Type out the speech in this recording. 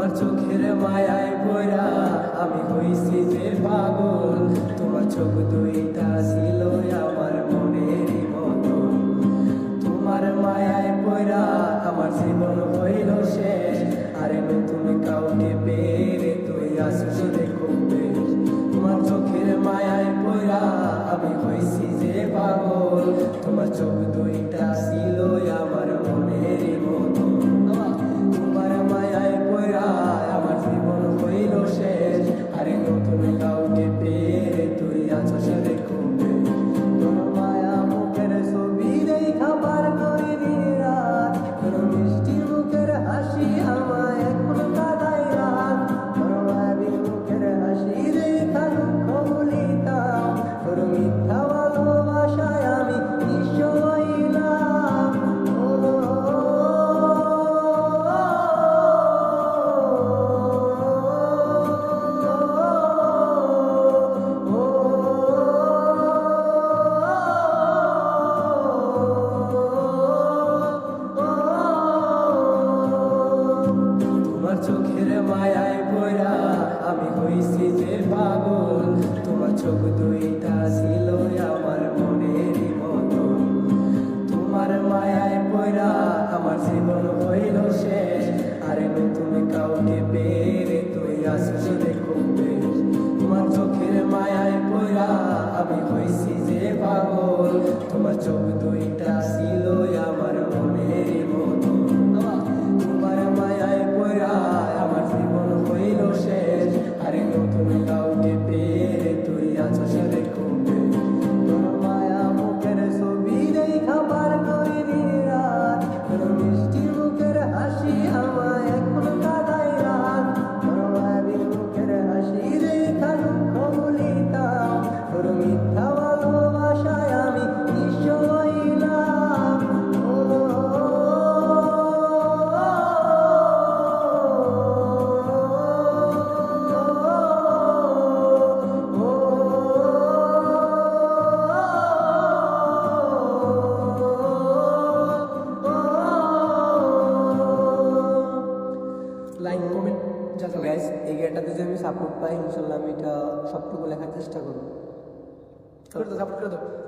তোমার চোখের মায়ায় পড়া আমি হইছি যে পাগল, তোমার চোখ দুইটা ছিল আমার মনের মতো। তোমার মায়ায় পড়া আমার জীবন হইল শেষ, আরে নতুন কাউকে পেরে তুই আসছো দেখো বেশ। তোমার চোখের মায়ায় পড়া আমি হইছি যে পাগল, তোমার চোখ দুইটা ছিল আমার মনের মতো। তোমার মায়ায় পড়া আমার জীবন হইল শেষ, আরে নতুন কাউকে পেরে তুই আছো সে দেখো বেশ। তোর মায়া মুখের ছবি দেখা পার করে রাত, তোর মিষ্টি মুখের হাসি আমায় এখন কাঁদায় রাত। তোর মায়াবী মুখের হাসি দেখা দুঃখ ভুলিতাম, তোর মিথ্যা ভালোবাসায় আমি নিঃস্ব হইলাম। তোমার চোখের মায়ায় পড়া আমি হইছি যে পাগল, তোমার চোখ দুইটা ছিল আমার মনের মতো। তোমার মায়ায় পড়া আমার জীবন হইল শেষ, আরে নতুন কাউকে পেরে তুই আসছো দেখো বেশ। তোমার চোখের মায়ায় পড়া আমি হইছি যে পাগল, তোমার চোখ দুইটা ছিল আমার মনের মতো। তোমার মায়ায় পড়া আমার জীবন হইল শেষ, আরে নতুন কাউকে পেরে তুই আছো সে দেখো বেশ। তোর মায়া মুখের ছবি দেখা পার করে রাত, তোর মিষ্টি মুখের হাসি আমায় এখন কাঁদায় রাত। তোর মায়াবী মুখের হাসি দেখা দুঃখ ভুলিতাম, তোর মিথ্যা ভালোবাসায় আমি নিঃস্ব হইলাম। লাইক কমেন্ট যাতে গাইস এই গানটাতে যদি আমি সাপোর্ট পাই ইনশাল্লাহ আমি এটা সবটুকু লেখার চেষ্টা করবো। করে দাও, সাপোর্ট করে দাও।